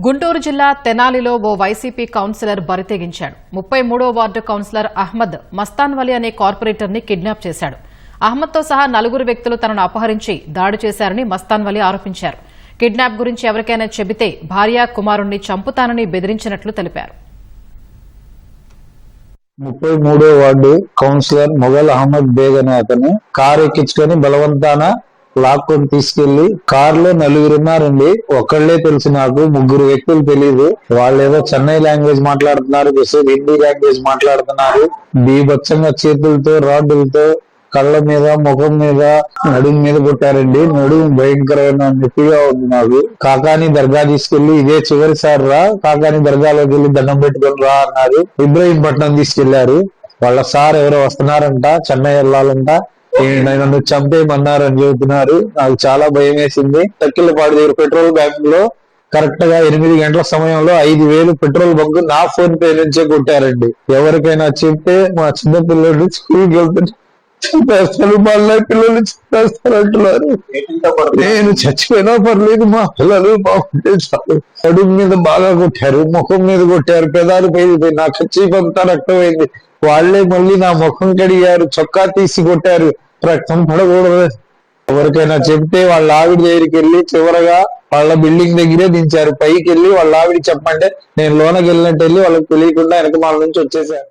గుంటూరు జిల్లా తెనాలిలో ఓ వైసీపీ కౌన్సిలర్ బరితెగించాడు. 33వ వార్డు కౌన్సిలర్ అహ్మద్ మస్తాన్వలి అనే కార్పొరేటర్ ని కిడ్నాప్ చేశాడు. అహ్మద్తో సహా 4 వ్యక్తులు తనను అపహరించి దాడి చేశారని మస్తాన్వలి ఆరోపించారు. కిడ్నాప్ గురించి ఎవరికైనా చెబితే భార్య కుమారుణ్ణి చంపుతానని బెదిరించినట్లు తెలిపారు. 33వ వార్డు కౌన్సిలర్ మొఘల్ అహ్మద్ బేగ్ అనే అతను కారు ఎక్కించుకొని బలవంతాన లాక్కొని తీసుకెళ్లి కారులో 4 ఉన్నారండి. ఒకళ్లే తెలుసు నాకు, 3 వ్యక్తులు తెలియదు. వాళ్ళు ఏదో చెన్నై లాంగ్వేజ్ మాట్లాడుతున్నారు, హిందీ లాంగ్వేజ్ మాట్లాడుతున్నారు. బీభత్సంగా చేతులతో రాడ్డులతో కళ్ళ మీద, ముఖం మీద, నడుము మీద కొట్టారండి. నడుము భయంకరమైన నొప్పిగా ఉంది నాకు. కాకాని దర్గా తీసుకెళ్లి ఇదే చివరిసారి రా, కాకాని దర్గాలోకి వెళ్ళి దండం పెట్టుకొని రా అన్నారు. ఇబ్రహీంపట్నం తీసుకెళ్లారు. వాళ్ళ సార్ ఎవరో వస్తున్నారంట, చెన్నై వెళ్ళాలంట, నన్ను చంపేయమన్నారని చెబుతున్నారు. నాకు చాలా భయం వేసింది. తక్కిలపాడు దగ్గర పెట్రోల్ బ్యాంక్ లో కరెక్ట్ గా 8 గంటల సమయంలో 5,000 పెట్రోల్ బంక్ నా ఫోన్ పే నుంచే కొట్టారండి. ఎవరికైనా చెప్తే మా చిన్న పిల్లలు స్కూల్కి వెళ్తుంటే మళ్ళీ పిల్లలు చెప్పేస్తారంటున్నారు. నేను చచ్చిపోయినా పర్లేదు, మా పిల్లలు బాగుంటే చాలు. అడుగు మీద బాగా కొట్టారు, ముఖం మీద కొట్టారు, పెదాలు పైన నా చచ్చిపోతా రక్తమైంది. వాళ్లే మళ్ళీ నా ముఖం కడిగారు, చొక్కా తీసి కొట్టారు. రక్తం పడకూడదు. ఎవరికైనా చెప్తే వాళ్ళ ఆవిడ దగ్గరికి వెళ్ళి చివరగా వాళ్ళ బిల్డింగ్ దగ్గరే దించారు. పైకి వెళ్ళి వాళ్ళ ఆవిడ చెప్పంటే నేను లోనకి వెళ్ళినట్టు వెళ్ళి వాళ్ళకి తెలియకుండా వెనక వాళ్ళ నుంచి వచ్చేసాను.